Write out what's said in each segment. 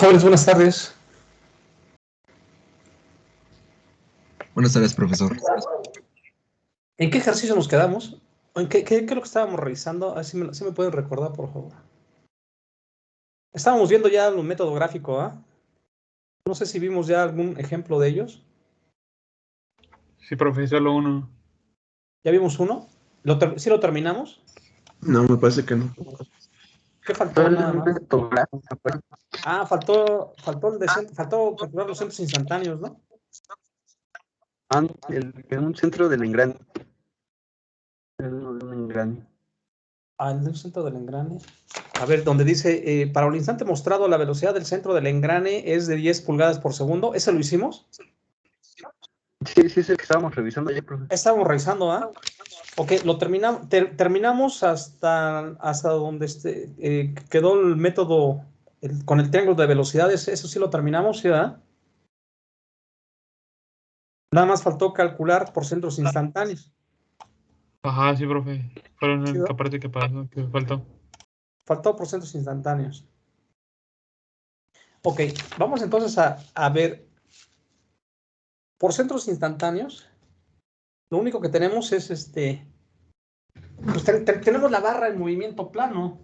Jóvenes, buenas tardes. Buenas tardes, profesor. ¿En qué ejercicio nos quedamos? ¿En qué es lo que estábamos revisando? A ver si me pueden recordar, por favor. Estábamos viendo ya un método gráfico, ¿ah? No sé si vimos ya algún ejemplo de ellos. Sí, profe, solo uno. ¿Ya vimos uno? ¿Sí lo terminamos? No, me parece que no. ¿Qué faltó nada más? Ah, faltó calcular los centros instantáneos, ¿no? En un centro del engrane. Un engrane. El del centro del engrane. A ver, donde dice, para un instante mostrado, la velocidad del centro del engrane es de 10 pulgadas por segundo. ¿Ese lo hicimos? Sí, es el que estábamos revisando ayer, profe. Estábamos revisando, ¿ah? Ok, lo terminamos hasta donde quedó el método con el triángulo de velocidades. Eso sí lo terminamos, ¿sí, verdad? Nada más faltó calcular por centros instantáneos. Ajá, sí, profe. Fue la ¿Sí, única verdad? parte que pasó, que faltó. Faltó por centros instantáneos. Ok, vamos entonces a ver. Por centros instantáneos, lo único que tenemos es pues tenemos la barra en movimiento plano.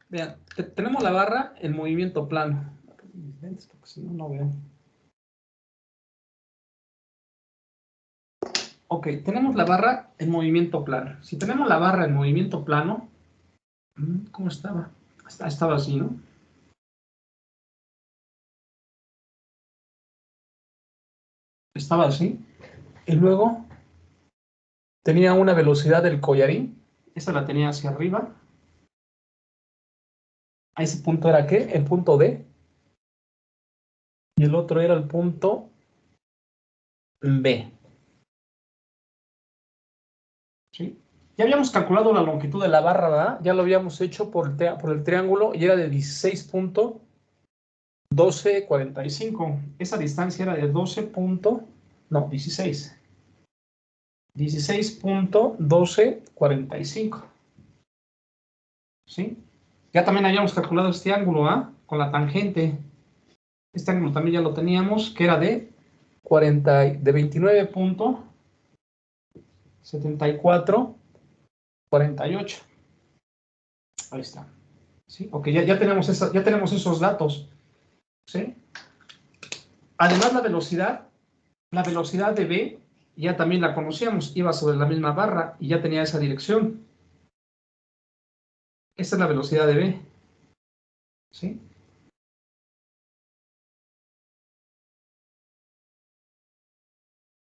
Vean, tenemos la barra en movimiento plano. Porque si no, no veo. Ok, tenemos la barra en movimiento plano. Si tenemos la barra en movimiento plano, ¿cómo estaba? Estaba así, ¿no? Estaba así. Y luego tenía una velocidad del collarín. Esa la tenía hacia arriba. ¿A ese punto era qué? El punto D. Y el otro era el punto B. ¿Sí? Ya habíamos calculado la longitud de la barra, ¿verdad? Ya lo habíamos hecho por el triángulo y era de 16.1245. Esa distancia era de 16. 16.1245. ¿Sí? Ya también habíamos calculado este ángulo, ¿ah? Con la tangente. Este ángulo también ya lo teníamos, que era de 29.7448. Ahí está. ¿Sí? Ok, ya tenemos esos datos. ¿Sí? Además, la velocidad de B ya también la conocíamos, iba sobre la misma barra y ya tenía esa dirección. Esta es la velocidad de B. ¿Sí?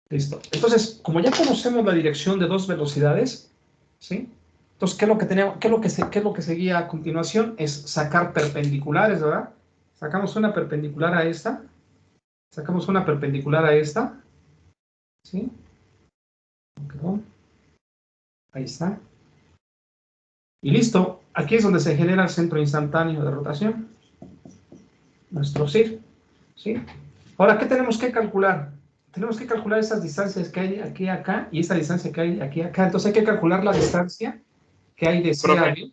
Listo. Entonces, como ya conocemos la dirección de dos velocidades, ¿sí? Entonces, ¿qué es lo que seguía a continuación? Es sacar perpendiculares, ¿verdad? Sacamos una perpendicular a esta. Sacamos una perpendicular a esta. ¿Sí? Perdón. Ahí está. Y listo. Aquí es donde se genera el centro instantáneo de rotación. Nuestro CIR. ¿Sí? Ahora, ¿qué tenemos que calcular? Tenemos que calcular esas distancias que hay aquí acá y esta distancia que hay aquí acá. Entonces hay que calcular la distancia que hay de C a B.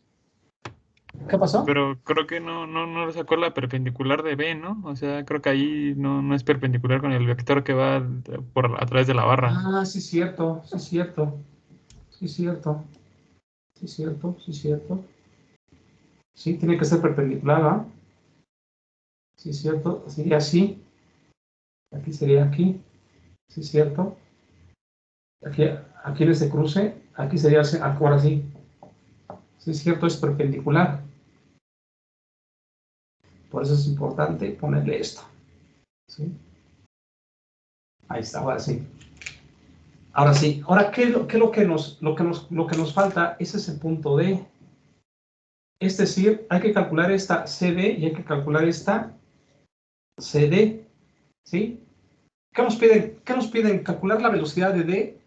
¿Qué pasó? Pero creo que no le sacó la perpendicular de B, ¿no? O sea, creo que ahí no es perpendicular con el vector que va a través de la barra. Ah, sí, cierto, sí, cierto. Sí, cierto. Sí, cierto, sí, cierto. Sí, tiene que ser perpendicular, ¿ah? Sí, cierto. Sería así. Aquí sería aquí. Sí, cierto. Aquí en ese cruce, aquí sería ahora sí. Sí, cierto, es perpendicular. Por eso es importante ponerle esto. ¿Sí? Ahí está, ahora sí. Ahora sí. Ahora, ¿qué es lo que nos falta? Ese es el punto D. Es decir, hay que calcular esta CD y hay que calcular esta CD. ¿Sí? ¿Qué nos piden? ¿Qué nos piden? Calcular la velocidad de D.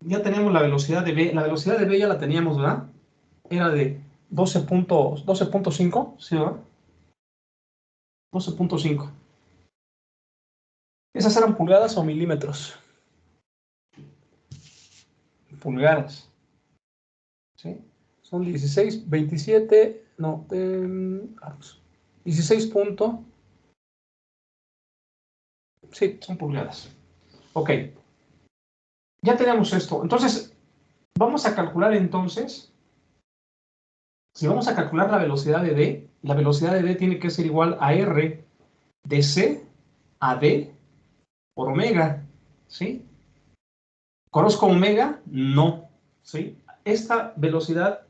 Ya tenemos la velocidad de B. La velocidad de B ya la teníamos, ¿verdad? Era de 12.5, ¿sí, verdad? 12.5. ¿Esas eran pulgadas o milímetros? pulgadas. ¿Sí? Son 16, 27, no, 16 punto. Sí, son pulgadas. Ok. Ya tenemos esto. Entonces, vamos a calcular entonces. Si vamos a calcular la velocidad de D, la velocidad de D tiene que ser igual a R de C a D por omega. ¿Sí? ¿Conozco omega? No. ¿Sí? Esta velocidad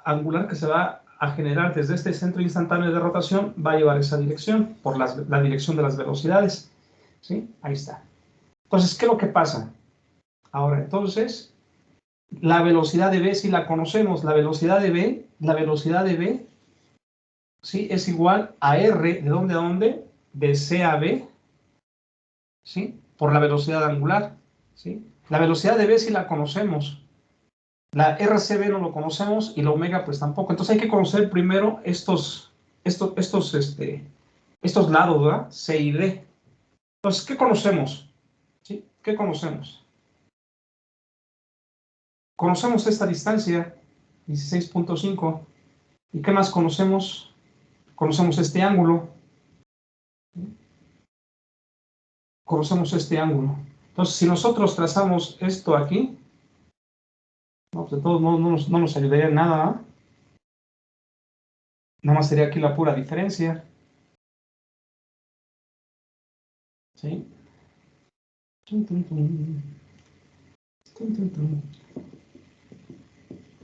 angular que se va a generar desde este centro instantáneo de rotación va a llevar esa dirección, por la dirección de las velocidades. ¿Sí? Ahí está. Entonces, ¿qué es lo que pasa? Ahora, entonces, la velocidad de B, si la conocemos, la velocidad de B, ¿sí? Es igual a R, ¿de dónde a dónde? De C a B, ¿sí? Por la velocidad angular, ¿sí? La velocidad de B sí la conocemos. La RCB no lo conocemos y la omega pues tampoco. Entonces hay que conocer primero estos lados, ¿verdad? C y D. Entonces, ¿qué conocemos? ¿Sí? ¿Qué conocemos? Conocemos esta distancia, 16.5. ¿Y qué más conocemos? Conocemos este ángulo. Conocemos este ángulo. Entonces, si nosotros trazamos esto aquí, no, pues de todos modos no nos ayudaría en nada, ¿eh? Nada más sería aquí la pura diferencia. ¿Sí?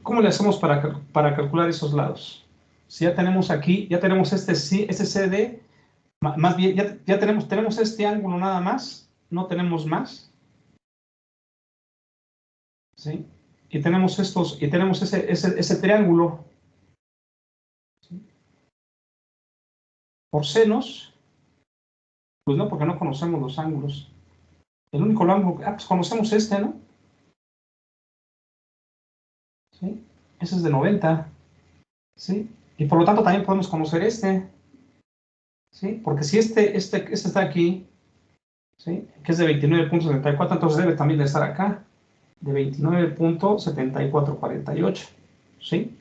¿Cómo le hacemos para calcular esos lados? Si ya tenemos aquí, ya tenemos este CD, más bien, ya tenemos este ángulo nada más, no tenemos más. ¿Sí? Y tenemos ese triángulo. ¿Sí? Por senos, pues no, porque no conocemos los ángulos. El único ángulo, pues conocemos este, ¿no? ¿Sí? Ese es de 90, ¿sí? Y por lo tanto también podemos conocer este, ¿sí? Porque si este está aquí, ¿sí? Que es de 29.74, entonces debe también de estar acá, de 29.7448, ¿sí?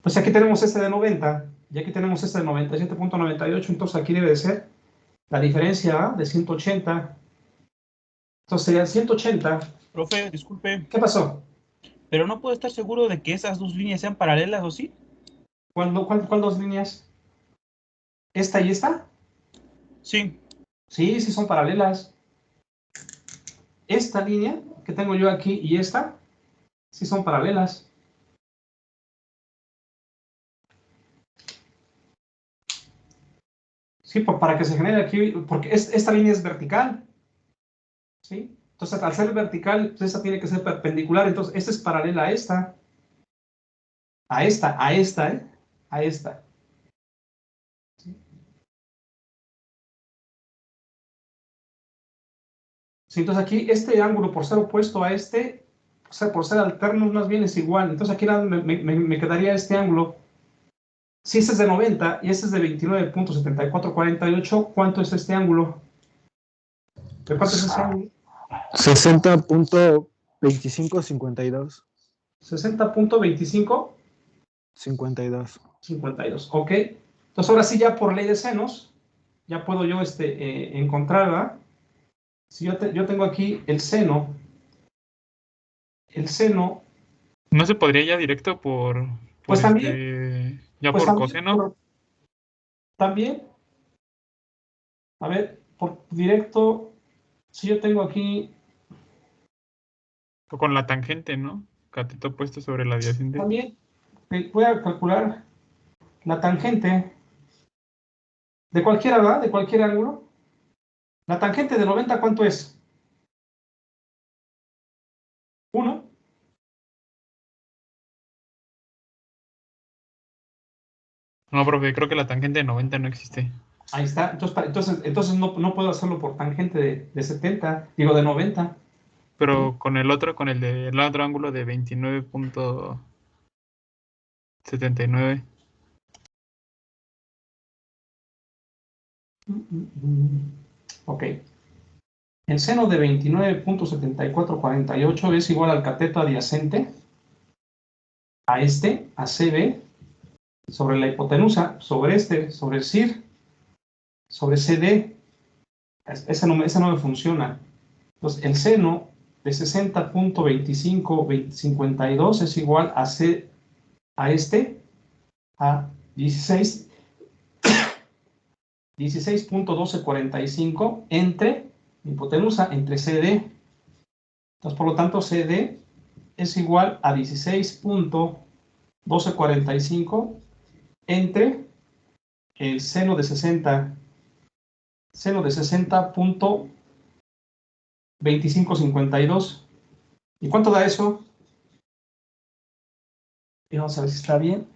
Pues aquí tenemos este de 90, y aquí tenemos este de 97.98, entonces aquí debe de ser la diferencia de 180, entonces serían 180. Profe, disculpe, ¿Qué pasó? pero no puedo estar seguro de que esas dos líneas sean paralelas, ¿o sí? ¿Cuál dos líneas? ¿Esta y esta? Sí. Sí, sí son paralelas. Esta línea que tengo yo aquí y esta, sí son paralelas. Sí, para que se genere aquí, porque esta línea es vertical. ¿Sí? Entonces, al ser vertical, pues esta tiene que ser perpendicular. Entonces, esta es paralela a esta. A esta, ¿eh? A esta. ¿Sí? Sí, entonces aquí este ángulo, por ser opuesto a este, o sea, por ser alternos, más bien es igual. Entonces aquí me quedaría este ángulo. Si este es de 90 y este es de 29.7448, ¿cuánto es este ángulo? ¿De cuánto es ese ángulo? 60.2552. 60.25. 52. 52, ok. Entonces ahora sí, ya por ley de senos, ya puedo yo encontrar, ¿verdad? Si yo tengo aquí el seno, ¿No se podría ya directo por pues también, por coseno? también, a ver, por directo, si yo tengo aquí, O con la tangente, ¿no? Cateto puesto sobre la adyacente. también voy a calcular la tangente de cualquiera, ¿verdad? De cualquier ángulo. La tangente de 90, ¿cuánto es? 1. No, profe, creo que la tangente de 90 no existe. Ahí está. Entonces no puedo hacerlo por tangente de 70, digo de 90. Pero con el otro ángulo de 29.79. Ok. el seno de 29.7448 es igual al cateto adyacente a este, a CB, sobre la hipotenusa, sobre este, sobre el CIR, sobre CD. Esa no me funciona. Entonces, el seno de 60.2552 es igual a C, a este, a 16.1245 entre hipotenusa, entre CD. Entonces, por lo tanto, CD es igual a 16.1245 entre el seno de 60.2552. ¿Y cuánto da eso? Y vamos a ver si está bien.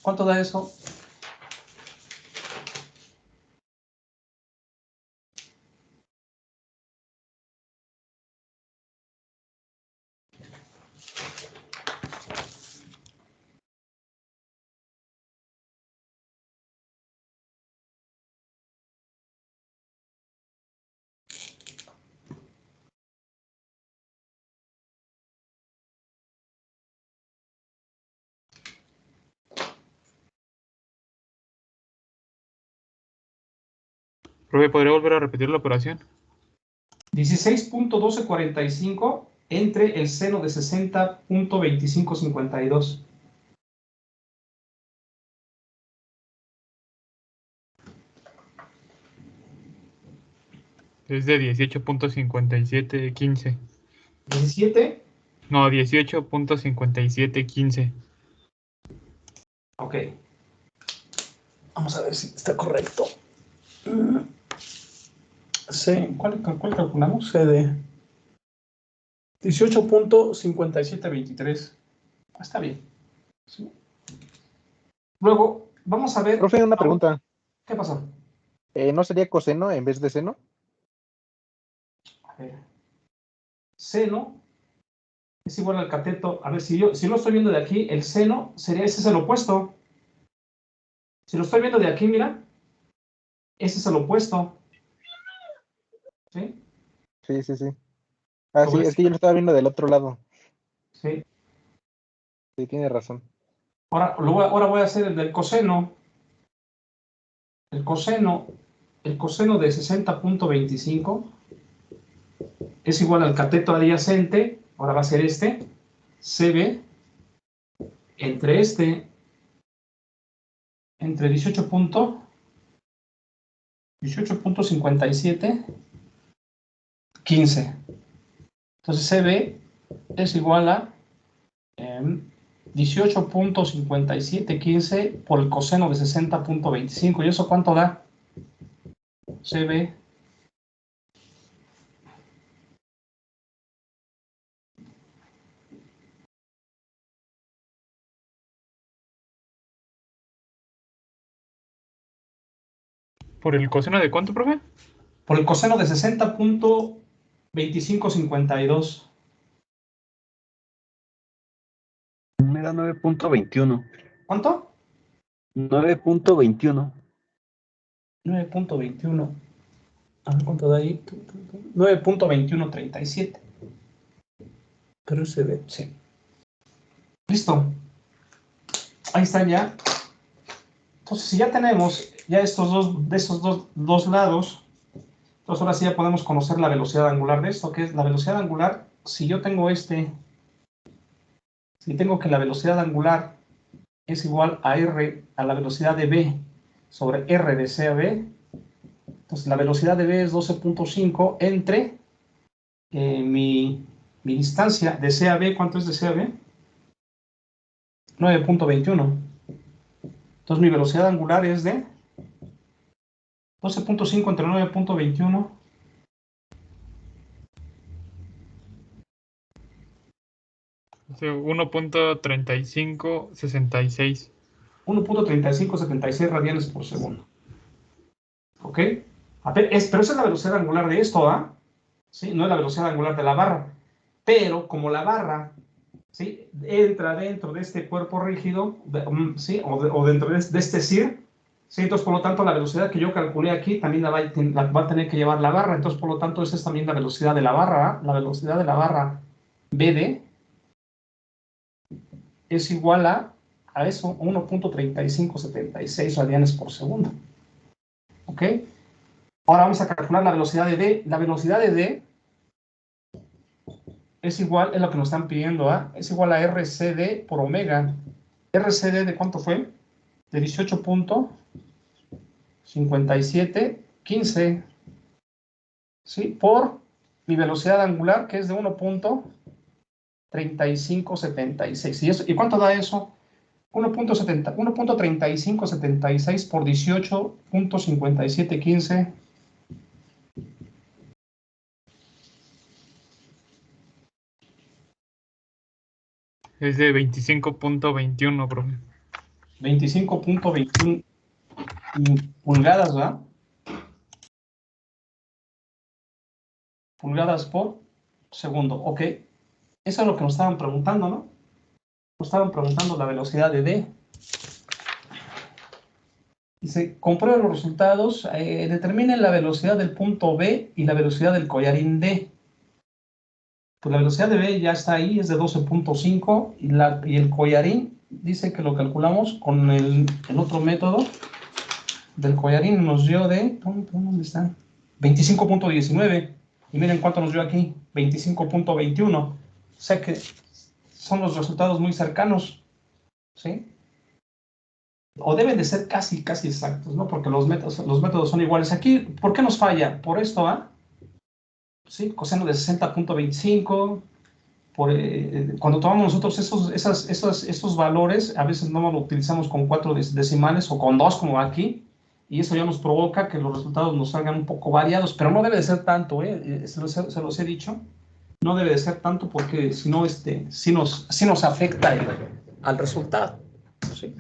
¿Cuánto da eso? Profe, ¿podría volver a repetir la operación? 16.1245 entre el seno de 60.2552. Es de 18.5715. 17. No, 18.5715. Ok. Vamos a ver si está correcto. ¿Cuál calculamos? CD. 18.5723. Está bien. Sí. Luego, vamos a ver. Profe, una pregunta. ¿Qué pasó? ¿No sería coseno en vez de seno? A ver. Seno es igual al cateto. A ver, si lo estoy viendo de aquí, el seno sería, ese es el opuesto. Si lo estoy viendo de aquí, mira, ese es el opuesto. ¿Sí? Sí, sí, sí. Ah, sí, Sobre es que yo lo estaba viendo del otro lado. sí. Sí, tiene razón. Ahora voy a hacer el del coseno. El coseno de 60.25 es igual al cateto adyacente, ahora va a ser este, CB, entre 18.57, 15. Entonces CB es igual a 18.5715 por el coseno de 60.25. ¿Y eso cuánto da? CB. ¿Por el coseno de cuánto, profe? Por el coseno de 60.2552. Me da 9.21. ¿Cuánto? 9.21. 9.21. A ver cuánto da ahí. 9.2137. Pero se ve, sí. Listo. Ahí están ya. Entonces, si ya tenemos ya estos dos lados, entonces ahora sí ya podemos conocer la velocidad angular de esto, que es la velocidad angular. Si yo tengo si tengo que la velocidad angular es igual a R, a la velocidad de B sobre R de C a B, entonces la velocidad de B es 12.5 entre mi distancia de C a B. ¿Cuánto es de C a B? 9.21. Entonces mi velocidad angular es de 12.5 entre 9.21. 1.3566. 1.3576 radianes por segundo. ¿Ok? Pero esa es la velocidad angular de esto, ¿ah? ¿Sí? No es la velocidad angular de la barra. Pero como la barra, ¿sí?, entra dentro de este cuerpo rígido, ¿sí?, o dentro de este CIR, Sí, entonces, por lo tanto, la velocidad que yo calculé aquí también la va a tener que llevar la barra. Entonces, por lo tanto, esa es también la velocidad de la barra. La velocidad de la barra BD es igual a eso, 1.3576 radianes por segundo. ¿Ok? Ahora vamos a calcular la velocidad de D. La velocidad de D es igual, es lo que nos están pidiendo, es igual a RCD por omega. ¿RCD de cuánto fue? De 18.5715, ¿sí? Por mi velocidad angular, que es de 1.3576. ¿Y cuánto da eso? 1.3576 por 18.5715. Es de 25.21, profe. 25.21 pulgadas, ¿verdad? Pulgadas por segundo. Ok. Eso es lo que nos estaban preguntando, ¿no? Nos estaban preguntando la velocidad de D. Dice, compruebe los resultados, determinen la velocidad del punto B y la velocidad del collarín D. Pues la velocidad de B ya está ahí, es de 12.5 y el collarín dice que lo calculamos con el otro método del collarín nos dio de, ¿dónde está? 25.19 y miren cuánto nos dio aquí, 25.21. O sea que son los resultados muy cercanos, ¿sí? O deben de ser casi exactos, ¿no? Porque los métodos son iguales. Aquí, ¿por qué nos falla? Por esto, ¿sí? Coseno de 60.25. Cuando tomamos nosotros estos valores, a veces no lo utilizamos con 4 decimales o con 2 como aquí, y eso ya nos provoca que los resultados nos salgan un poco variados, pero no debe de ser tanto, se los he dicho, no debe de ser tanto porque si no, sí nos afecta al resultado. ¿Sí?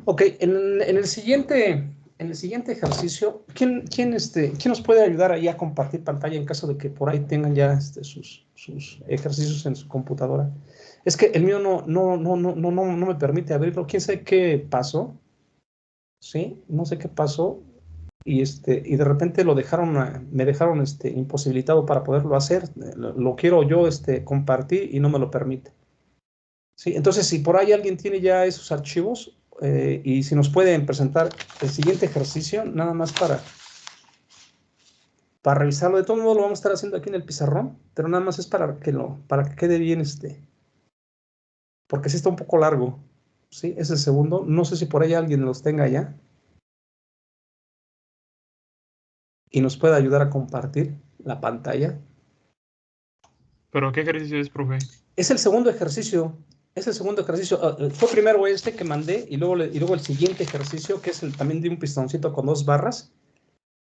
Ok, en el siguiente ejercicio, ¿quién nos puede ayudar ahí a compartir pantalla en caso de que por ahí tengan ya sus ejercicios en su computadora? Es que el mío no me permite abrirlo. ¿Quién sabe qué pasó? ¿Sí? No sé qué pasó. Y de repente me dejaron imposibilitado para poderlo hacer. Lo quiero yo compartir y no me lo permite. ¿Sí? Entonces, si por ahí alguien tiene ya esos archivos y si nos pueden presentar el siguiente ejercicio, nada más para revisarlo. De todo modo, lo vamos a estar haciendo aquí en el pizarrón, pero nada más es para que quede bien porque sí está un poco largo. ¿Sí? Es el segundo. No sé si por ahí alguien los tenga ya y nos pueda ayudar a compartir la pantalla. ¿Pero qué ejercicio es, profe? Es el segundo ejercicio. Fue primero que mandé y luego el siguiente ejercicio, que es también de un pistoncito con 2 barras.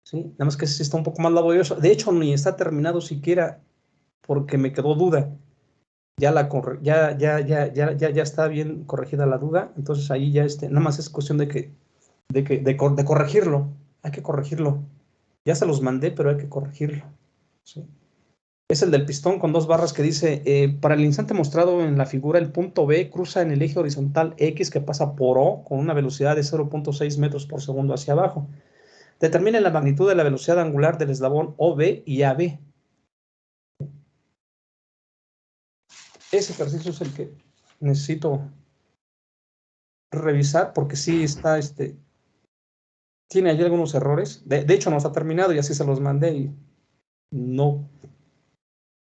¿Sí? Nada más que sí está un poco más laborioso. De hecho, ni está terminado siquiera porque me quedó duda. Ya está bien corregida la duda. Entonces ahí ya nada más es cuestión de corregirlo. Hay que corregirlo. Ya se los mandé, pero hay que corregirlo. ¿Sí? Es el del pistón con 2 barras que dice, para el instante mostrado en la figura, el punto B cruza en el eje horizontal X que pasa por O con una velocidad de 0.6 metros por segundo hacia abajo. Determine la magnitud de la velocidad angular del eslabón OB y AB. Ese ejercicio es el que necesito revisar porque sí está, tiene allí algunos errores. De hecho, no está terminado y así se los mandé y no,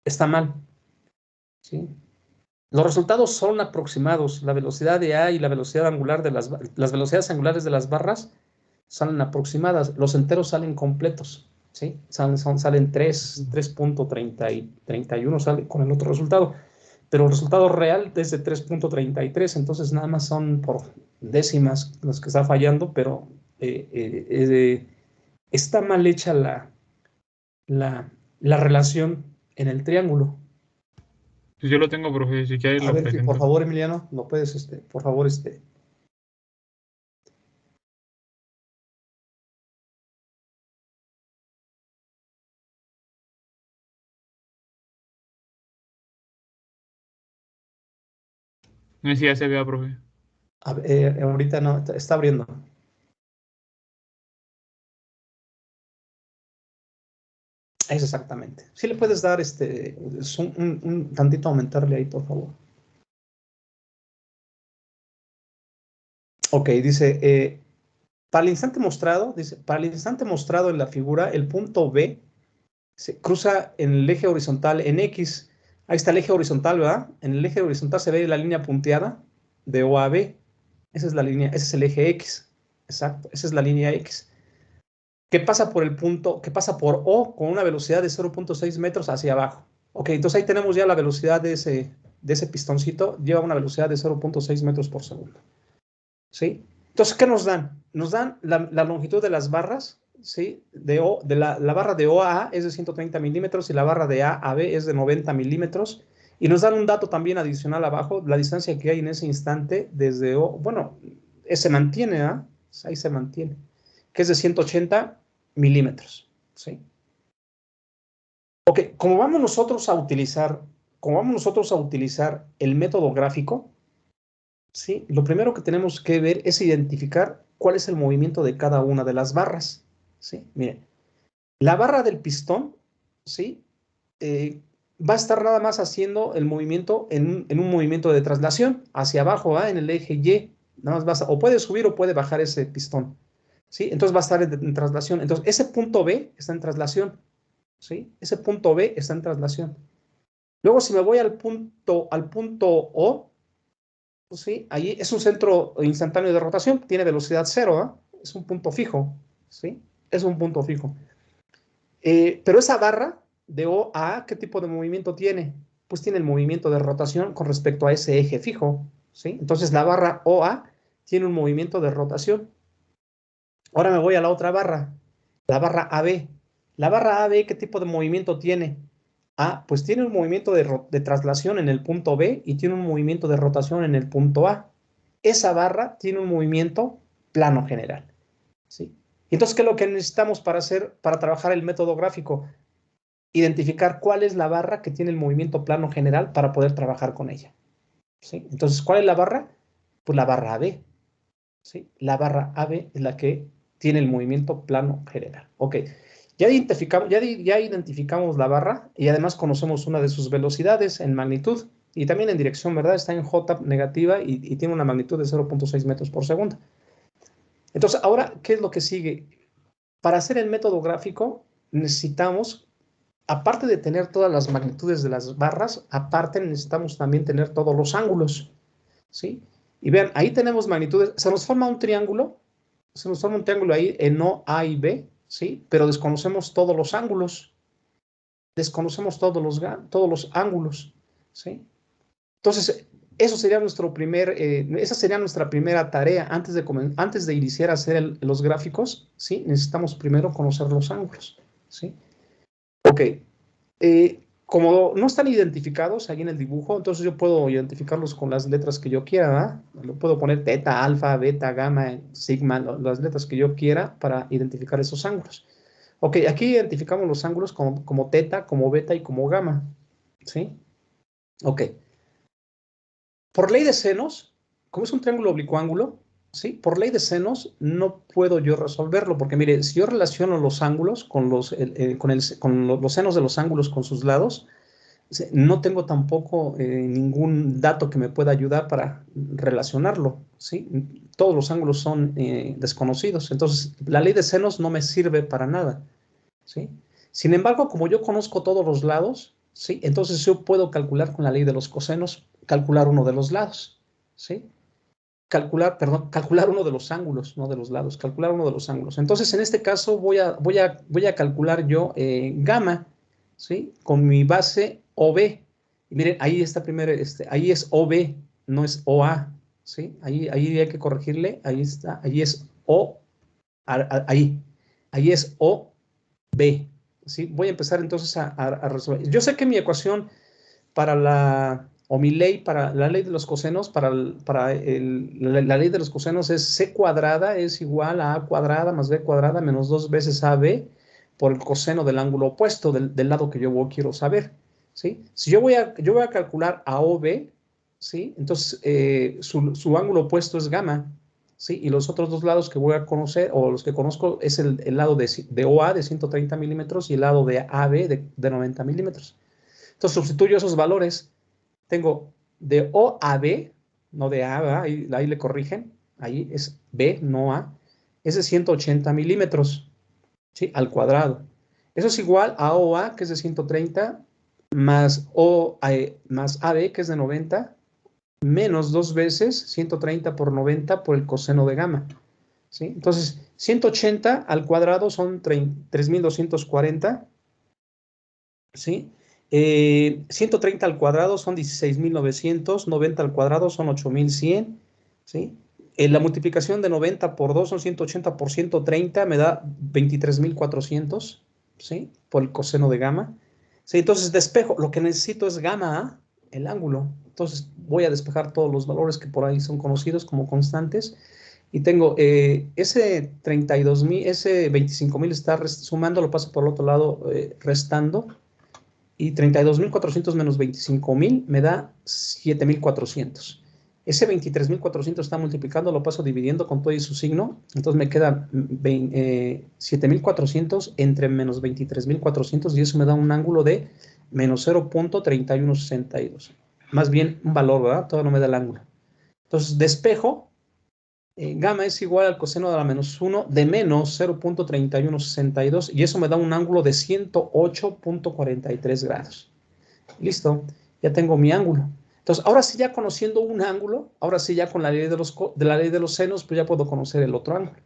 está mal. ¿Sí? Los resultados son aproximados. La velocidad de A y la velocidad angular de las velocidades angulares de las barras salen aproximadas. Los enteros salen completos. ¿Sí? Salen 3.31 sale con el otro resultado. Pero el resultado real es de 3.33, entonces nada más son por décimas los que está fallando, pero está mal hecha la relación en el triángulo. Pues yo lo tengo, profe, si quiere A lo ver, por presento. favor, Emiliano, lo puedes, por favor, No sé si ya se vea, profe. ahorita no, está abriendo. Es exactamente. Si le puedes dar un tantito aumentarle ahí, por favor. Ok, dice, para el instante mostrado, en la figura, el punto B se cruza en el eje horizontal en X. Ahí está el eje horizontal, ¿verdad? En el eje horizontal se ve la línea punteada de O a B. Esa es la línea, ese es el eje X. Exacto, esa es la línea X. Que pasa por el punto, que pasa por O con una velocidad de 0.6 metros hacia abajo. Ok, entonces ahí tenemos ya la velocidad de ese pistoncito, lleva una velocidad de 0.6 metros por segundo. ¿Sí? Entonces, ¿qué nos dan? Nos dan la longitud de las barras, ¿sí? La barra de O a A es de 130 milímetros y la barra de A a B es de 90 milímetros. Y nos dan un dato también adicional abajo, la distancia que hay en ese instante desde O, bueno, se mantiene, ¿ah? Ahí se mantiene, que es de 180 milímetros, ¿sí? Ok, como vamos nosotros a utilizar el método gráfico, ¿sí? Lo primero que tenemos que ver es identificar cuál es el movimiento de cada una de las barras, ¿sí? Miren, la barra del pistón, ¿sí? Va a estar nada más haciendo el movimiento en un movimiento de traslación hacia abajo, ¿va? En el eje Y, nada más o puede subir o puede bajar ese pistón, ¿sí? Entonces va a estar en traslación. Entonces, ese punto B está en traslación, ¿sí? Ese punto B está en traslación. Luego, si me voy al punto O, ¿sí? Ahí es un centro instantáneo de rotación, tiene velocidad cero, ¿eh? Es un punto fijo, ¿sí? Es un punto fijo. Pero esa barra de O a A, ¿qué tipo de movimiento tiene? Pues tiene el movimiento de rotación con respecto a ese eje fijo, ¿sí? Entonces la barra OA tiene un movimiento de rotación. Ahora me voy a la otra barra, la barra AB. La barra AB, ¿qué tipo de movimiento tiene? Ah, pues tiene un movimiento de traslación en el punto B y tiene un movimiento de rotación en el punto A. Esa barra tiene un movimiento plano general, ¿sí? Y entonces, ¿qué es lo que necesitamos para trabajar el método gráfico? Identificar cuál es la barra que tiene el movimiento plano general para poder trabajar con ella, ¿sí? Entonces, ¿cuál es la barra? Pues la barra AB, ¿sí? La barra AB es la que tiene el movimiento plano general. Ok, ya identificamos la barra y además conocemos una de sus velocidades en magnitud y también en dirección, ¿verdad? Está en J negativa y tiene una magnitud de 0.6 metros por segundo. Entonces, ahora, ¿qué es lo que sigue? Para hacer el método gráfico necesitamos, aparte de tener todas las magnitudes de las barras, aparte necesitamos también tener todos los ángulos, ¿sí? Y vean, ahí tenemos magnitudes, se nos forma un triángulo ahí en O, A y B, ¿sí? Pero desconocemos todos los ángulos, todos los ángulos, ¿sí? Entonces, esa sería nuestra primera tarea antes de iniciar a hacer los gráficos, ¿sí? Necesitamos primero conocer los ángulos, ¿sí? Ok, como no están identificados ahí en el dibujo, entonces yo puedo identificarlos con las letras que yo quiera, ¿verdad? Lo puedo poner teta, alfa, beta, gamma, sigma, las letras que yo quiera para identificar esos ángulos. Ok, aquí identificamos los ángulos como teta, como beta y como gamma, ¿sí? Ok. Por ley de senos, como es un triángulo oblicuo-ángulo, ¿sí? Por ley de senos no puedo yo resolverlo, porque mire, si yo relaciono los ángulos con los senos de los ángulos con sus lados, no tengo tampoco ningún dato que me pueda ayudar para relacionarlo, ¿sí? Todos los ángulos son desconocidos, entonces la ley de senos no me sirve para nada, ¿sí? Sin embargo, como yo conozco todos los lados, ¿sí? Entonces yo puedo calcular con la ley de los cosenos, calcular uno de los lados, ¿sí? Calcular uno de los ángulos, no de los lados, calcular uno de los ángulos. Entonces, en este caso voy a calcular yo gamma, ¿sí? Con mi base OB. Y miren, ahí está primero, ahí es OB, no es OA, ¿sí? Ahí hay que corregirle, ahí está, ahí es ahí es OB, ¿sí? Voy a empezar entonces a resolver. Yo sé que mi ecuación o mi ley para la ley de los cosenos, la ley de los cosenos es C cuadrada es igual a A cuadrada más B cuadrada menos 2 veces AB por el coseno del ángulo opuesto del lado que yo quiero saber, ¿sí? Si yo voy a calcular a OB, ¿sí? Entonces su ángulo opuesto es gamma, ¿sí? Y los otros dos lados que voy a conocer, o los que conozco, es el lado de OA de 130 milímetros y el lado de AB de 90 milímetros. Entonces sustituyo esos valores. Tengo de O a B, no de A, ¿verdad? Ahí le corrigen. Ahí es B, no A. Es de 180 milímetros, ¿sí? Al cuadrado. Eso es igual a OA, que es de 130, más más AB, que es de 90, menos 2 veces 130 por 90 por el coseno de gamma, ¿sí? Entonces, 180 al cuadrado son 3.240, ¿sí? 130 al cuadrado son 16.900, 90 al cuadrado son 8.100, ¿sí? La multiplicación de 90 por 2 son 180 por 130, me da 23.400, ¿sí? Por el coseno de gamma. ¿Sí? Entonces despejo, lo que necesito es gamma A, el ángulo. Entonces voy a despejar todos los valores que por ahí son conocidos como constantes. Y tengo ese 32.000, ese 25.000 está sumando, lo paso por el otro lado restando. Y 32.400 menos 25.000 me da 7.400. Ese 23.400 está multiplicando, lo paso dividiendo con todo y su signo. Entonces me queda 7.400 entre menos 23.400 y eso me da un ángulo de menos 0.3162. Más bien un valor, ¿verdad? Todavía no me da el ángulo. Entonces despejo. Gamma es igual al coseno de la menos 1 de menos 0.3162 y eso me da un ángulo de 108.43 grados. Listo, ya tengo mi ángulo. Entonces, ahora sí ya conociendo un ángulo, ahora sí ya con la ley de la ley de los senos, pues ya puedo conocer el otro ángulo.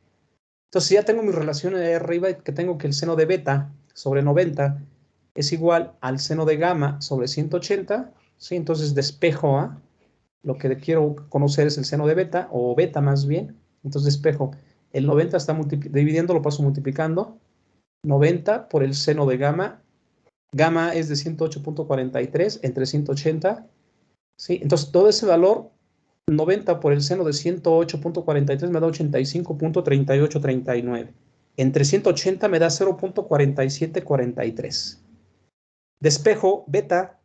Entonces, ya tengo mi relación ahí arriba, que tengo que el seno de beta sobre 90 es igual al seno de gamma sobre 180, ¿sí? Entonces despejo a... Lo que quiero conocer es el seno de beta, o beta más bien. Entonces despejo. El 90 está dividiendo, lo paso multiplicando. 90 por el seno de gamma. Gamma es de 108.43 entre 180. ¿Sí? Entonces todo ese valor, 90 por el seno de 108.43 me da 85.3839. Entre 180 me da 0.4743. Despejo beta.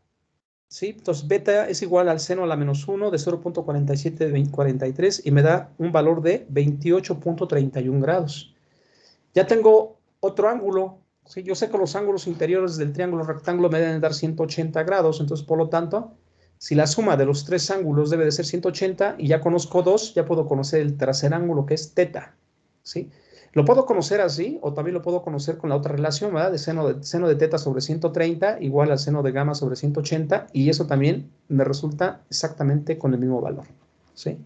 ¿Sí? Entonces, beta es igual al seno a la menos 1 de 0.4743 y me da un valor de 28.31 grados. Ya tengo otro ángulo. ¿Sí? Yo sé que los ángulos interiores del triángulo rectángulo me deben dar 180 grados. Entonces, por lo tanto, si la suma de los tres ángulos debe de ser 180 y ya conozco dos, ya puedo conocer el tercer ángulo que es teta. ¿Sí? Lo puedo conocer así o también lo puedo conocer con la otra relación, ¿verdad? De seno de teta sobre 130 igual al seno de gamma sobre 180 y eso también me resulta exactamente con el mismo valor, ¿sí?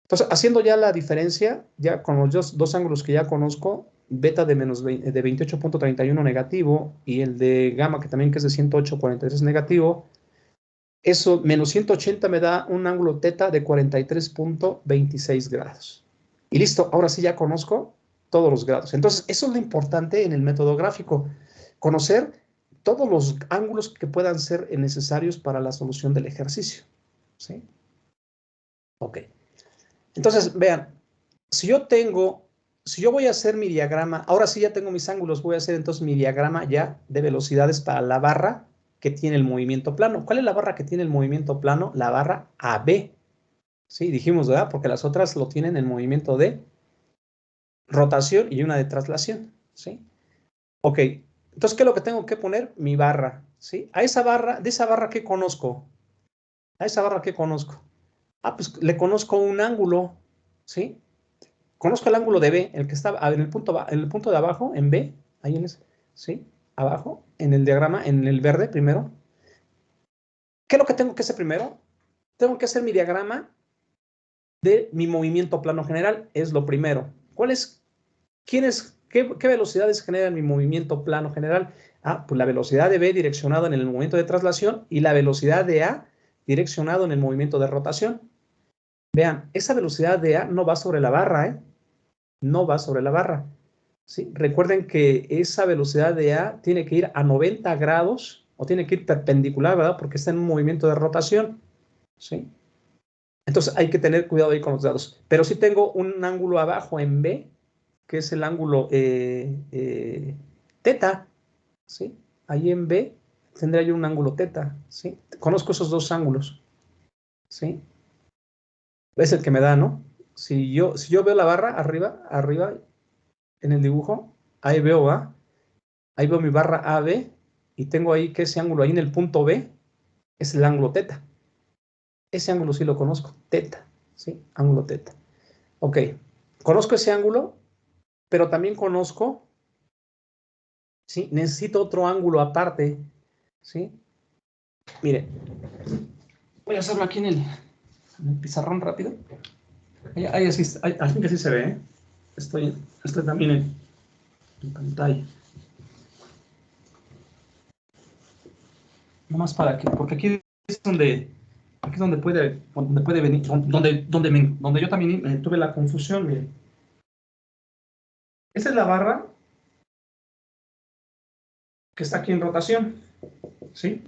Entonces, haciendo ya la diferencia, ya con los dos ángulos que ya conozco, beta de 28.31 negativo y el de gamma que también que es de 108.43 negativo, eso menos 180 me da un ángulo teta de 43.26 grados. Y listo, ahora sí ya conozco todos los grados. Entonces, eso es lo importante en el método gráfico, conocer todos los ángulos que puedan ser necesarios para la solución del ejercicio, ¿sí? Ok. Entonces, vean, si yo voy a hacer mi diagrama, ahora sí ya tengo mis ángulos, voy a hacer entonces mi diagrama ya de velocidades para la barra que tiene el movimiento plano. ¿Cuál es la barra que tiene el movimiento plano? La barra AB. Sí, dijimos, ¿verdad? Porque las otras lo tienen en movimiento de rotación y una de traslación, ¿sí? Ok, entonces, ¿qué es lo que tengo que poner? Mi barra, ¿sí? A esa barra, de esa barra, ¿qué conozco? A esa barra, ¿qué conozco? Ah, pues le conozco un ángulo, ¿sí? Conozco el ángulo de B, el que está en el punto de abajo, en B, ahí en ese, ¿sí? Abajo, en el diagrama, en el verde primero. ¿Qué es lo que tengo que hacer primero? Tengo que hacer mi diagrama de mi movimiento plano general, es lo primero. ¿Qué velocidades generan mi movimiento plano general? Ah, pues la velocidad de B direccionado en el movimiento de traslación y la velocidad de A direccionado en el movimiento de rotación. Vean, esa velocidad de A no va sobre la barra, ¿eh? No va sobre la barra. ¿Sí? Recuerden que esa velocidad de A tiene que ir a 90 grados o tiene que ir perpendicular, ¿verdad? Porque está en un movimiento de rotación, ¿sí? Entonces hay que tener cuidado ahí con los dados. Pero si tengo un ángulo abajo en B, que es el ángulo teta, ¿sí? Ahí en B tendré yo un ángulo teta, ¿sí? Conozco esos dos ángulos, ¿sí? Es el que me da, ¿no? si yo veo la barra arriba en el dibujo, ahí veo, ¿va? Ahí veo mi barra AB y tengo ahí que ese ángulo ahí en el punto B es el ángulo teta. Ese ángulo sí lo conozco, teta, ¿sí? Ángulo teta. Ok, conozco ese ángulo, pero también conozco, ¿sí? Necesito otro ángulo aparte, ¿sí? Mire, voy a hacerlo aquí en el pizarrón rápido. Ahí así que sí se ve, ¿eh? Estoy también en pantalla. No más para que, porque aquí es donde puede venir, donde yo también tuve la confusión, miren. Esa es la barra que está aquí en rotación, ¿sí?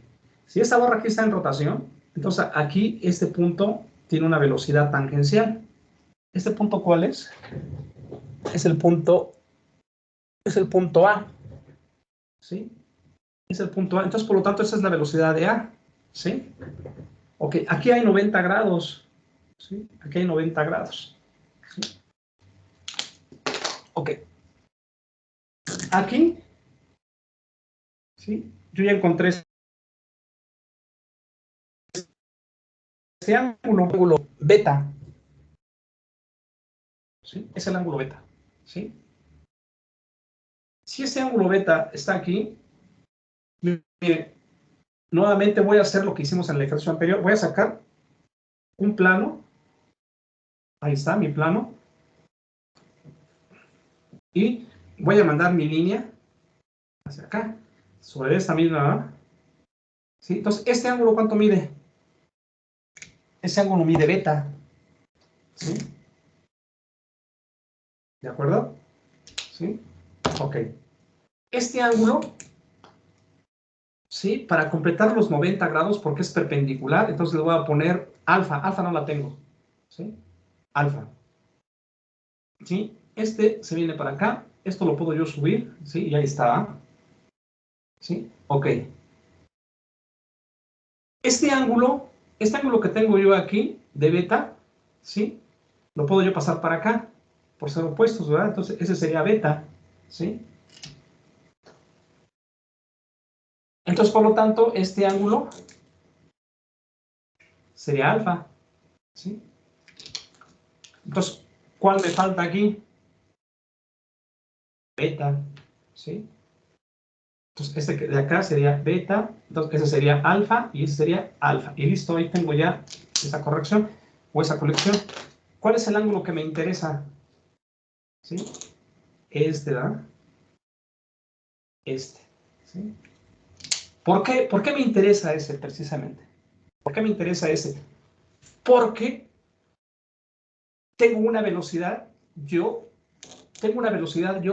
Si esta barra aquí está en rotación, entonces aquí este punto tiene una velocidad tangencial. ¿Este punto cuál es? Es el punto A, ¿sí? Es el punto A. Entonces, por lo tanto, esa es la velocidad de A, ¿sí? Ok, aquí hay 90 grados, ¿sí? Aquí hay 90 grados, ¿sí? Ok. Aquí, ¿sí? Yo ya encontré este ángulo beta, ¿sí? Es el ángulo beta, ¿sí? Si este ángulo beta está aquí, mire, nuevamente voy a hacer lo que hicimos en el ejercicio anterior. Voy a sacar un plano. Ahí está mi plano. Y voy a mandar mi línea hacia acá, sobre esta misma. ¿Sí? Entonces, ¿este ángulo cuánto mide? Ese ángulo mide beta. ¿Sí? ¿De acuerdo? ¿Sí? Ok. Este ángulo, ¿sí? Para completar los 90 grados, porque es perpendicular, entonces le voy a poner alfa. Alfa no la tengo. ¿Sí? Alfa. ¿Sí? Este se viene para acá. Esto lo puedo yo subir. ¿Sí? Y ahí está. ¿Sí? Ok. Este ángulo que tengo yo aquí, de beta, ¿sí? Lo puedo yo pasar para acá, por ser opuestos, ¿verdad? Entonces, ese sería beta, ¿sí? Entonces, por lo tanto, este ángulo sería alfa, ¿sí? Entonces, ¿cuál me falta aquí? Beta, ¿sí? Entonces, este de acá sería beta, entonces ese sería alfa y ese sería alfa. Y listo, ahí tengo ya esa corrección o esa colección. ¿Cuál es el ángulo que me interesa? ¿Sí? Este, ¿verdad? Este, ¿sí? ¿Por qué me interesa ese precisamente? ¿Por qué me interesa ese? Porque tengo una velocidad yo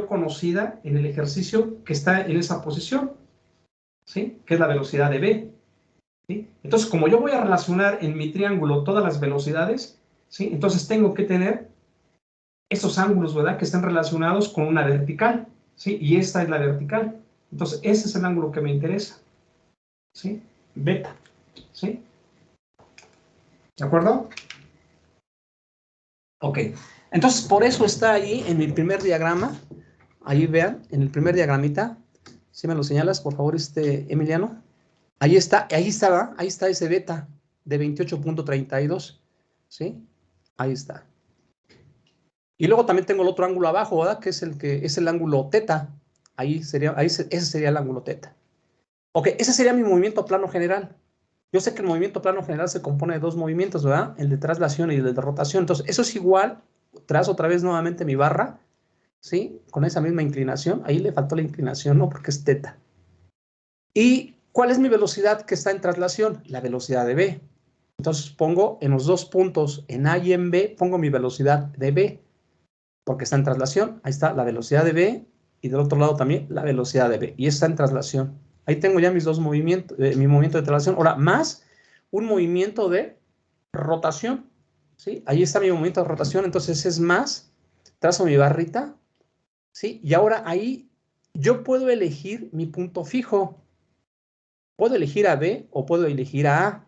conocida en el ejercicio que está en esa posición, ¿sí? Que es la velocidad de B, ¿sí? Entonces, como yo voy a relacionar en mi triángulo todas las velocidades, ¿sí? Entonces tengo que tener esos ángulos, ¿verdad? Que estén relacionados con una vertical, ¿sí? Y esta es la vertical. Entonces, ese es el ángulo que me interesa, ¿sí? Beta, ¿sí? ¿De acuerdo? Ok. Entonces, por eso está ahí en mi primer diagrama. Ahí vean, en el primer diagramita. ¿Sí me lo señalas, por favor, Emiliano? Ahí está ese beta de 28.32. ¿Sí? Ahí está. Y luego también tengo el otro ángulo abajo, ¿verdad? Que es el ángulo teta. Ese sería el ángulo teta. Ok, ese sería mi movimiento plano general. Yo sé que el movimiento plano general se compone de dos movimientos, ¿verdad? El de traslación y el de rotación. Entonces, eso es igual. Trazo otra vez nuevamente mi barra, ¿sí? Con esa misma inclinación. Ahí le faltó la inclinación, ¿no? Porque es teta. ¿Y cuál es mi velocidad que está en traslación? La velocidad de B. Entonces, pongo en los dos puntos, en A y en B, pongo mi velocidad de B, porque está en traslación. Ahí está la velocidad de B y del otro lado también la velocidad de B. Y está en traslación. Ahí tengo ya mis dos movimientos, mi movimiento de traslación. Ahora, más un movimiento de rotación, ¿sí? Ahí está mi movimiento de rotación, entonces es más, trazo mi barrita, ¿sí? Y ahora ahí yo puedo elegir mi punto fijo. Puedo elegir a B o puedo elegir a A,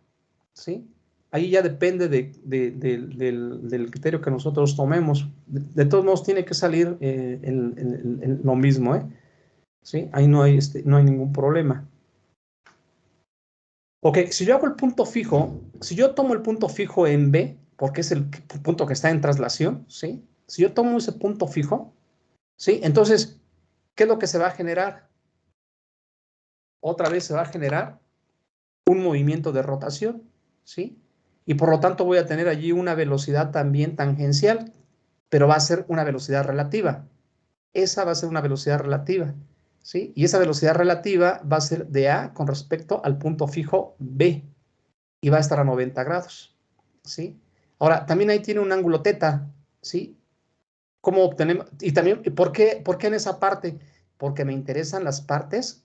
¿sí? Ahí ya depende del criterio que nosotros tomemos. De todos modos, tiene que salir lo mismo, ¿eh? ¿Sí? Ahí no hay ningún problema. Ok, si yo hago el punto fijo, si yo tomo el punto fijo en B, porque es el punto que está en traslación, ¿sí? Si yo tomo ese punto fijo, ¿sí? Entonces, ¿qué es lo que se va a generar? Otra vez se va a generar un movimiento de rotación, ¿sí? Y por lo tanto voy a tener allí una velocidad también tangencial, pero va a ser una velocidad relativa. Esa va a ser una velocidad relativa, ¿sí? Y esa velocidad relativa va a ser de A con respecto al punto fijo B y va a estar a 90 grados, ¿sí? Ahora, también ahí tiene un ángulo teta, ¿sí? ¿Cómo obtenemos? Y también, ¿por qué en esa parte? Porque me interesan las partes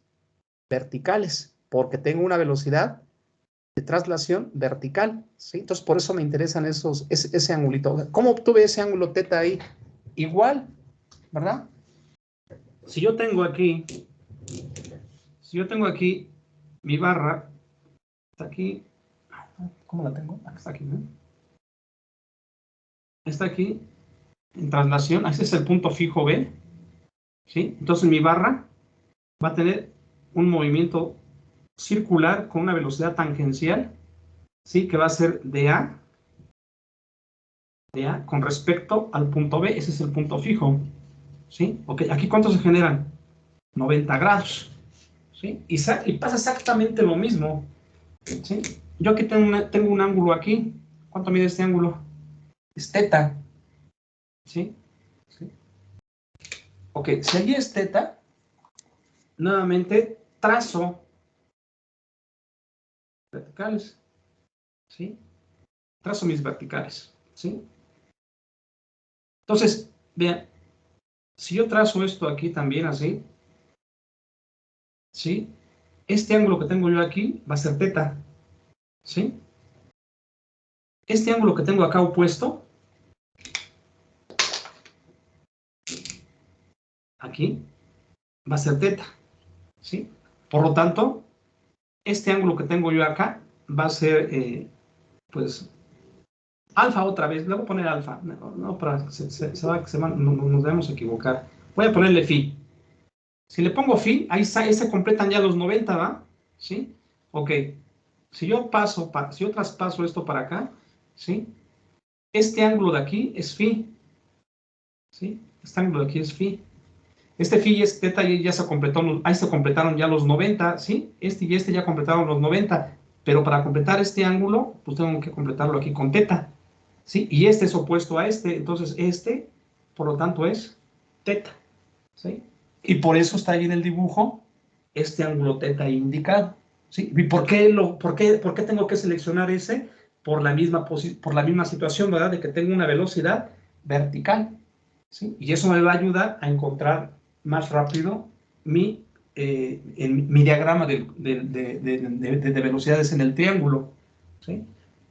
verticales, porque tengo una velocidad de traslación vertical, ¿sí? Entonces, por eso me interesan ese angulito. ¿Cómo obtuve ese ángulo teta ahí? Igual, ¿verdad? Si yo tengo aquí mi barra, está aquí, ¿cómo la tengo? Está aquí, ¿no? Está aquí, en traslación, ese es el punto fijo B, ¿sí? Entonces mi barra va a tener un movimiento circular con una velocidad tangencial, ¿sí? Que va a ser de A con respecto al punto B, ese es el punto fijo, ¿sí? Ok, aquí ¿cuántos se generan? 90 grados, ¿sí? Y pasa exactamente lo mismo, ¿sí? Yo aquí tengo un ángulo aquí. ¿Cuánto mide este ángulo? Es teta, ¿sí? ¿Sí? Ok, si allí es teta, nuevamente trazo verticales, ¿sí? Trazo mis verticales, ¿sí? Entonces, vean, si yo trazo esto aquí también así, ¿sí? Este ángulo que tengo yo aquí va a ser teta, ¿sí? Este ángulo que tengo acá opuesto, aquí, va a ser teta, ¿sí? Por lo tanto, este ángulo que tengo yo acá va a ser, pues, alfa otra vez. Le voy a poner alfa. No, nos debemos equivocar. Voy a ponerle phi. Si le pongo phi, ahí se completan ya los 90, ¿va? ¿Sí? Ok. Si yo traspaso esto para acá, ¿sí? Este ángulo de aquí es phi, ¿sí? Este ángulo de aquí es phi. Este phi es teta y ya se completó, ahí se completaron ya los 90, ¿sí? Este y este ya completaron los 90, pero para completar este ángulo, pues tengo que completarlo aquí con teta, ¿sí? Y este es opuesto a este, entonces este, por lo tanto, es teta, ¿sí? Y por eso está ahí en el dibujo este ángulo teta indicado, ¿sí? ¿Y por qué tengo que seleccionar ese? Por la misma situación, ¿verdad? De que tengo una velocidad vertical, ¿sí? Y eso me va a ayudar a encontrar más rápido mi diagrama de velocidades en el triángulo, ¿sí?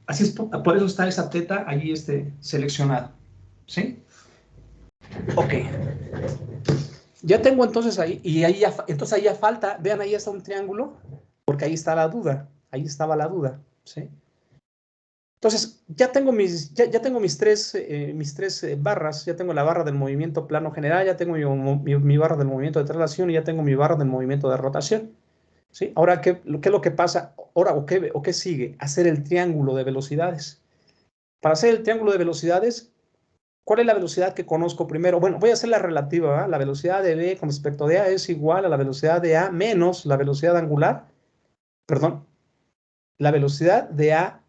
Así es, por eso está esa teta allí seleccionada, ¿sí? Ok. Ya tengo entonces ahí, y entonces ahí ya falta, vean, ahí está un triángulo, porque ahí está la duda, ahí estaba la duda, ¿sí? Entonces, ya tengo mis tres barras, ya tengo la barra del movimiento plano general, ya tengo mi barra del movimiento de traslación y ya tengo mi barra del movimiento de rotación, ¿sí? Ahora, ¿qué es lo que pasa? Ahora, ¿o qué sigue? Hacer el triángulo de velocidades. Para hacer el triángulo de velocidades, ¿cuál es la velocidad que conozco primero? Bueno, voy a hacer la relativa, ¿verdad? La velocidad de B con respecto de A es igual a la velocidad de A menos la velocidad angular, perdón, la velocidad de A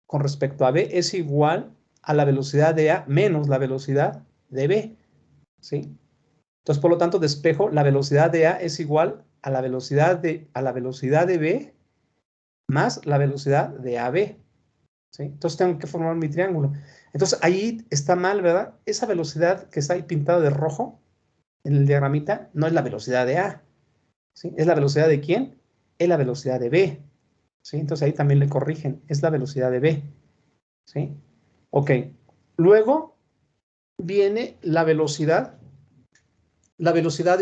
con respecto a B es igual a la velocidad de A menos la velocidad de B, ¿sí? Entonces, por lo tanto, despejo, la velocidad de A es igual a la velocidad de B más la velocidad de AB, ¿sí? Entonces, tengo que formar mi triángulo. Entonces, ahí está mal, ¿verdad? Esa velocidad que está ahí pintada de rojo en el diagramita no es la velocidad de A, ¿sí? ¿Es la velocidad de quién? Es la velocidad de B, ¿sí? Entonces, ahí también le corrigen, es la velocidad de B, ¿sí? Ok, luego viene la velocidad de, la velocidad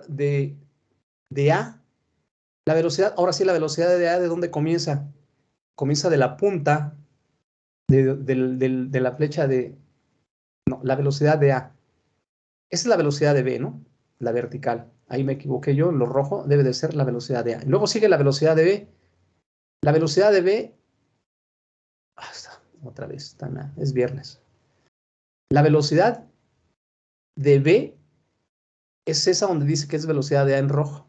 de A. La velocidad, ahora sí, la velocidad de A, ¿de dónde comienza? comienza de la punta de la flecha de, no, la velocidad de A. Esa es la velocidad de B, ¿no? La vertical. Ahí me equivoqué yo, lo rojo debe de ser la velocidad de A. Y luego sigue la velocidad de B. La velocidad de B, otra vez, es viernes. La velocidad de B es esa donde dice que es velocidad de A en rojo.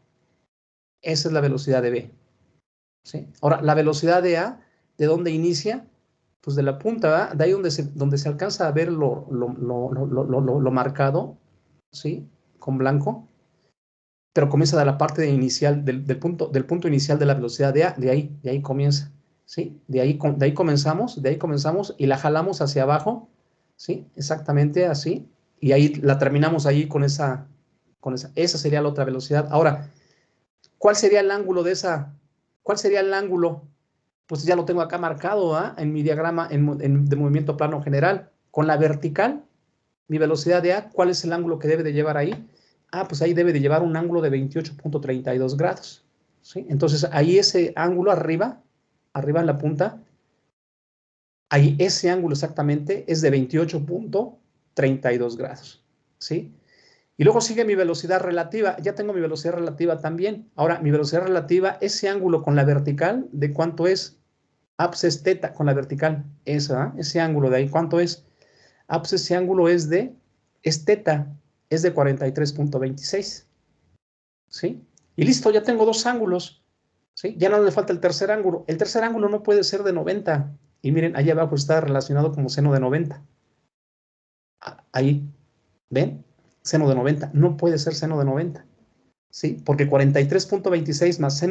Esa es la velocidad de B. ¿Sí? Ahora, la velocidad de A, ¿de dónde inicia? Pues de la punta, ¿verdad? De ahí donde se alcanza a ver lo marcado, ¿sí? Con blanco. Pero comienza de la parte inicial, del punto inicial de la velocidad de A, de ahí comienza, ¿sí? De ahí comenzamos y la jalamos hacia abajo, ¿sí? Exactamente así, y ahí la terminamos ahí con esa sería la otra velocidad. Ahora, ¿cuál sería el ángulo de esa? ¿Cuál sería el ángulo? Pues ya lo tengo acá marcado, ¿eh? En mi diagrama de movimiento plano general. Con la vertical, mi velocidad de A, ¿cuál es el ángulo que debe de llevar ahí? Pues ahí debe de llevar un ángulo de 28.32 grados. ¿Sí? Entonces, ahí ese ángulo arriba en la punta, ahí ese ángulo exactamente es de 28.32 grados. ¿Sí? Y luego sigue mi velocidad relativa. Ya tengo mi velocidad relativa también. Ahora, mi velocidad relativa, ese ángulo con la vertical, ¿de cuánto es? Pues es teta con la vertical. Ese ángulo de ahí, ¿cuánto es? Pues ese ángulo es teta, es de 43.26. ¿Sí? Y listo, ya tengo dos ángulos. ¿Sí? Ya no le falta el tercer ángulo. El tercer ángulo no puede ser de 90. Y miren, allá abajo está relacionado como seno de 90. Ahí, ¿ven? Seno de 90. No puede ser seno de 90. ¿Sí? Porque 43.26 más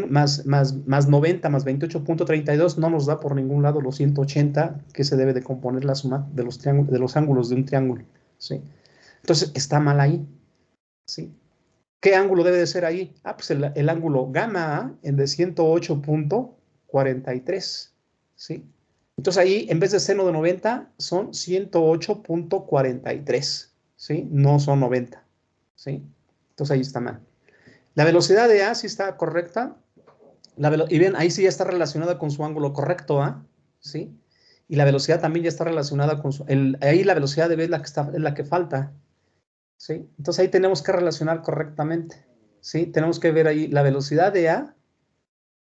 90 más 28.32 no nos da por ningún lado los 180 que se debe de componer la suma de los ángulos de un triángulo. ¿Sí? Entonces, está mal ahí. ¿Sí? ¿Qué ángulo debe de ser ahí? Pues el ángulo gamma, el de 108.43. ¿Sí? Entonces ahí, en vez de seno de 90, son 108.43. ¿Sí? No son 90. ¿Sí? Entonces ahí está mal. La velocidad de A sí está correcta. Y bien, ahí sí ya está relacionada con su ángulo correcto, ¿sí? Y la velocidad también ya está relacionada con ahí la velocidad de B es la que falta, ¿sí? Entonces ahí tenemos que relacionar correctamente, ¿sí? Tenemos que ver ahí la velocidad de A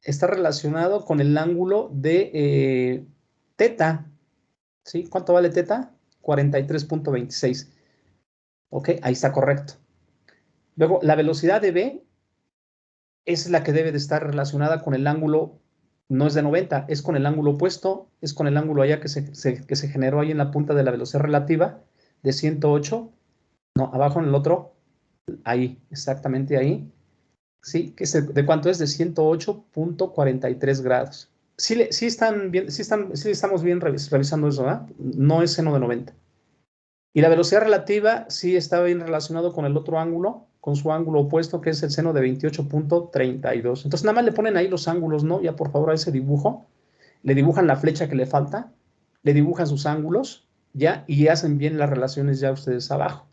está relacionado con el ángulo de teta, ¿sí? ¿Cuánto vale teta? 43.26. ¿Ok? Ahí está correcto. Luego, la velocidad de B es la que debe de estar relacionada con el ángulo, no es de 90, es con el ángulo opuesto, es con el ángulo allá que se generó ahí en la punta de la velocidad relativa de 108, no, abajo en el otro, ahí, exactamente ahí, ¿sí? ¿De cuánto es? De 108.43 grados. Sí estamos bien revisando eso, ¿verdad? No es seno de 90. Y la velocidad relativa sí está bien relacionado con el otro ángulo, con su ángulo opuesto, que es el seno de 28.32. Entonces, nada más le ponen ahí los ángulos, ¿no? Ya por favor a ese dibujo. Le dibujan la flecha que le falta, le dibujan sus ángulos, ¿ya? Y hacen bien las relaciones ya ustedes abajo,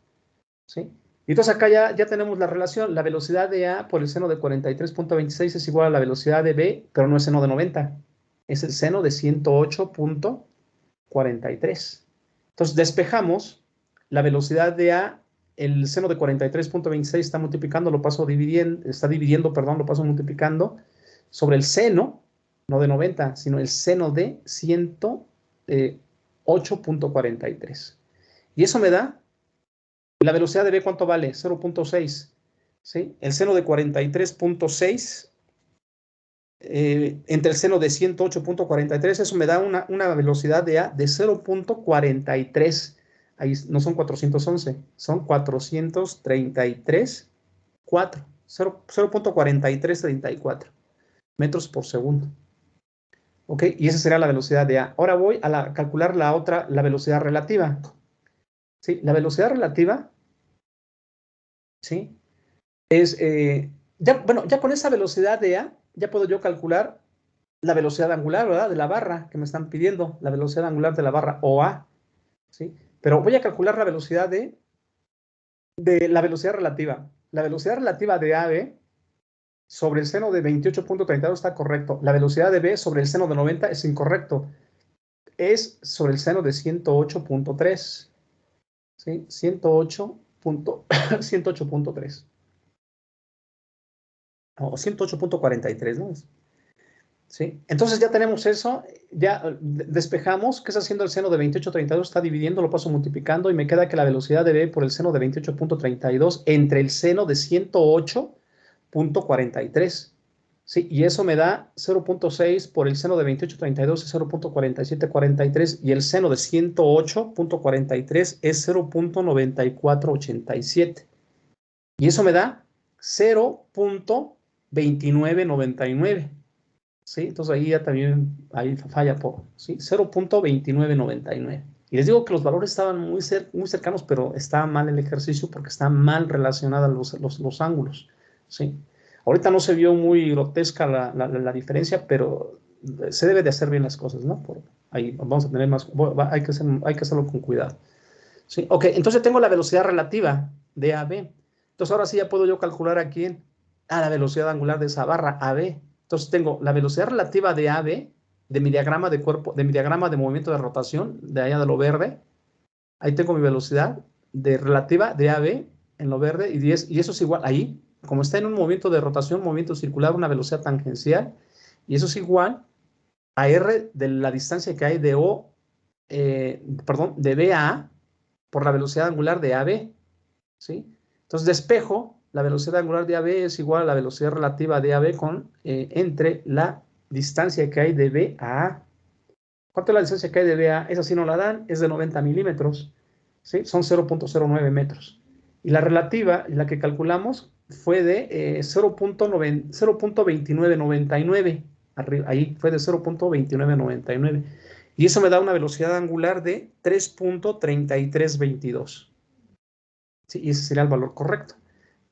¿sí? Y entonces acá ya tenemos la relación. La velocidad de A por el seno de 43.26 es igual a la velocidad de B, pero no es seno de 90. Es el seno de 108.43. Entonces, despejamos la velocidad de A, el seno de 43.26 está multiplicando, lo paso multiplicando sobre el seno, no de 90, sino el seno de 108.43. Y eso me da, la velocidad de B, ¿cuánto vale? 0.6. ¿Sí? El seno de 43.6 entre el seno de 108.43, eso me da una velocidad de A de 0.43. Ahí no son 411, son 0.4334 metros por segundo. ¿Ok? Y esa será la velocidad de A. Ahora voy a calcular la velocidad relativa. ¿Sí? La velocidad relativa, ¿sí? Es, ya con esa velocidad de A, ya puedo yo calcular la velocidad angular, ¿verdad? De la barra que me están pidiendo, la velocidad angular de la barra OA, ¿sí? Pero voy a calcular la velocidad de la velocidad relativa. La velocidad relativa de AB sobre el seno de 28.32 está correcto. La velocidad de B sobre el seno de 90 es incorrecto. Es sobre el seno de 108.3. ¿Sí? 108.3. O 108.43, ¿no? ¿Sí? Entonces ya tenemos eso, ya despejamos. ¿Qué está haciendo el seno de 28.32? Está dividiendo, lo paso multiplicando y me queda que la velocidad de B por el seno de 28.32 entre el seno de 108.43. ¿Sí? Y eso me da 0.6 por el seno de 28.32 es 0.4743 y el seno de 108.43 es 0.9487. Y eso me da 0.2999. ¿Sí? Entonces ahí ya también ahí falla por, ¿sí? 0.2999. Y les digo que los valores estaban muy cercanos, pero estaba mal el ejercicio porque está mal relacionada los ángulos, ¿sí? Ahorita no se vio muy grotesca la diferencia, pero se debe de hacer bien las cosas, ¿no? Ahí vamos a tener más, hay que hacerlo con cuidado, ¿sí? Ok, entonces tengo la velocidad relativa de AB. Entonces ahora sí ya puedo yo calcular aquí la velocidad angular de esa barra AB. Entonces tengo la velocidad relativa de AB, de mi diagrama de cuerpo, de mi diagrama de movimiento de rotación, de allá de lo verde. Ahí tengo mi velocidad relativa de AB en lo verde, y eso es igual, ahí, como está en un movimiento de rotación, movimiento circular, una velocidad tangencial, y eso es igual a R de la distancia que hay de de B a A por la velocidad angular de AB, ¿sí? Entonces despejo. La velocidad angular de AB es igual a la velocidad relativa de AB entre la distancia que hay de B a A. ¿Cuánto es la distancia que hay de B a A? Esa sí no la dan, es de 90 milímetros, ¿sí? Son 0.09 metros. Y la relativa, la que calculamos, fue de 0.2999. Ahí fue de 0.2999. Y eso me da una velocidad angular de 3.3322. ¿Sí? Y ese sería el valor correcto.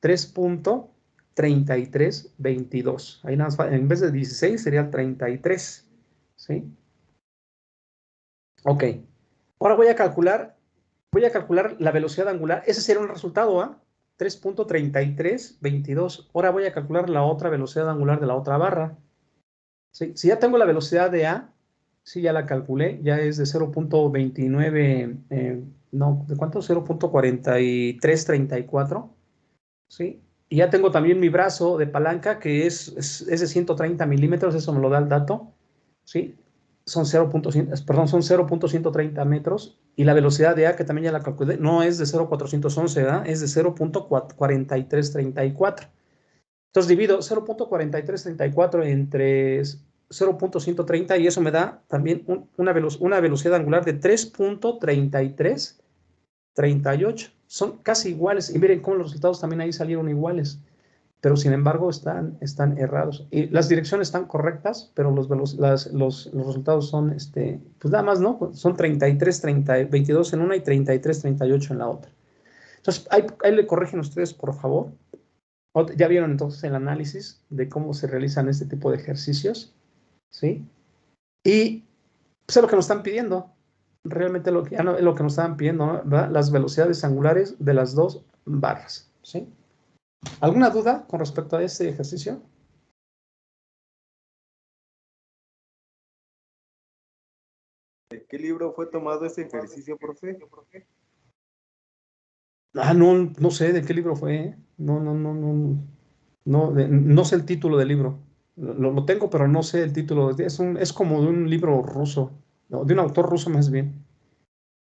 3.3322. Ahí nada más, en vez de 16 sería 33. ¿Sí? Ok. Ahora voy a calcular la velocidad angular. Ese sería un resultado, ¿ah? 3.3322. Ahora voy a calcular la otra velocidad angular de la otra barra. ¿Sí? Si ya tengo la velocidad de A, sí, ya la calculé, ya es de 0.29, no, ¿de cuánto? 0.4334. ¿Sí? Y ya tengo también mi brazo de palanca que es de 130 milímetros, eso me lo da el dato, ¿sí? Son 0.130 metros, y la velocidad de A, que también ya la calculé, no es de 0.411, ¿verdad? Es de 0.4334. Entonces divido 0.4334 entre 0.130 y eso me da también una velocidad angular de 3.3338. Son casi iguales. Y miren cómo los resultados también ahí salieron iguales. Pero sin embargo están errados. Y las direcciones están correctas, pero los resultados son, pues nada más, ¿no? Son 22 en una y 38 en la otra. Entonces, ahí le corrigen ustedes, por favor. Ya vieron entonces el análisis de cómo se realizan este tipo de ejercicios, ¿sí? Y pues es lo que nos están pidiendo. Realmente es lo que nos estaban pidiendo, ¿no? ¿Verdad? Las velocidades angulares de las dos barras, ¿sí? ¿Alguna duda con respecto a este ejercicio? ¿De qué libro fue tomado ese ejercicio, profe? No sé de qué libro fue, ¿eh? No sé el título del libro. Lo tengo, pero no sé el título. Es como de un libro ruso, no, de un autor ruso más bien.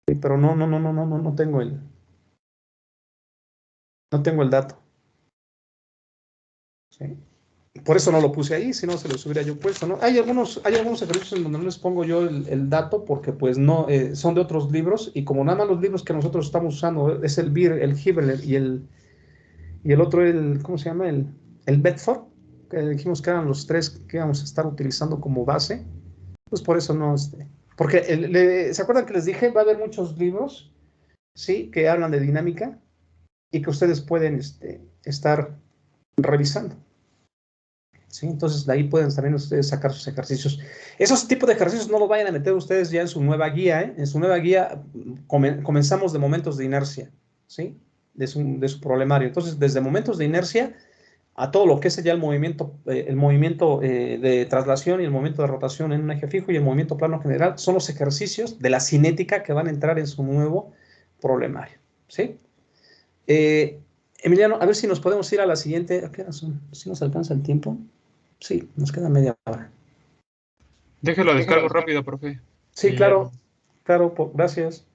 Sí, pero no tengo el dato. ¿Sí? Por eso no lo puse ahí, si no se los hubiera yo puesto, ¿no? Hay algunos ejercicios en donde no les pongo yo el dato porque pues no, son de otros libros, y como nada más los libros que nosotros estamos usando es el Beer, el Hibbler y el otro, ¿cómo se llama? El Bedford, que dijimos que eran los tres que íbamos a estar utilizando como base, pues por eso no, porque ¿se acuerdan que les dije? Va a haber muchos libros, ¿sí? Que hablan de dinámica y que ustedes pueden estar revisando. ¿Sí? Entonces, de ahí pueden también ustedes sacar sus ejercicios. Esos tipos de ejercicios no los vayan a meter ustedes ya en su nueva guía, ¿eh? En su nueva guía comenzamos de momentos de inercia, ¿sí? De su problemario. Entonces, desde momentos de inercia a todo lo que es ya el movimiento de traslación y el movimiento de rotación en un eje fijo y el movimiento plano general, son los ejercicios de la cinética que van a entrar en su nuevo problemario, ¿sí? Emiliano, a ver si nos podemos ir a la siguiente. ¿A qué hora son? ¿Sí nos alcanza el tiempo? Sí, nos queda media hora. Déjelo descargo rápido, profe. Sí, Y claro, claro, gracias.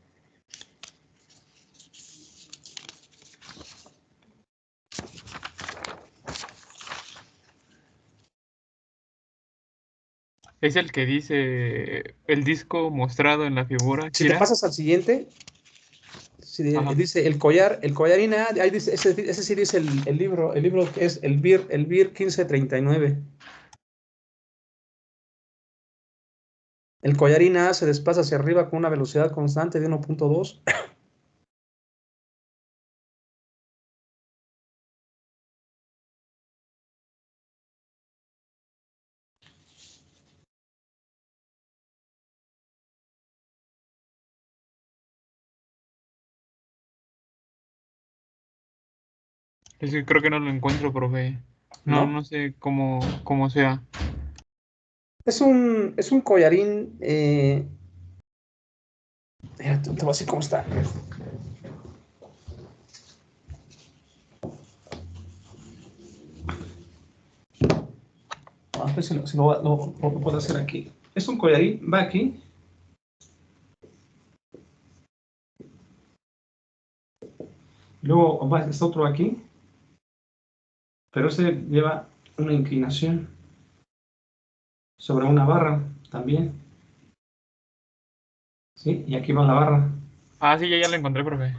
es el que dice el disco mostrado en la figura. Si te Kira. pasas al siguiente, Ajá. dice el collarín, ahí dice, ese sí dice el libro que es el BIR 1539. El collarín A se desplaza hacia arriba con una velocidad constante de 1.2. Es que creo que no lo encuentro, profe. ¿No? No sé cómo sea. Es un collarín. Mira, te voy a decir cómo está. A ver si lo puedo hacer aquí. Es un collarín, va aquí. Luego va este otro aquí. Pero ese lleva una inclinación sobre una barra también. ¿Sí? Y aquí va la barra. Ah, sí, ya lo encontré, profe.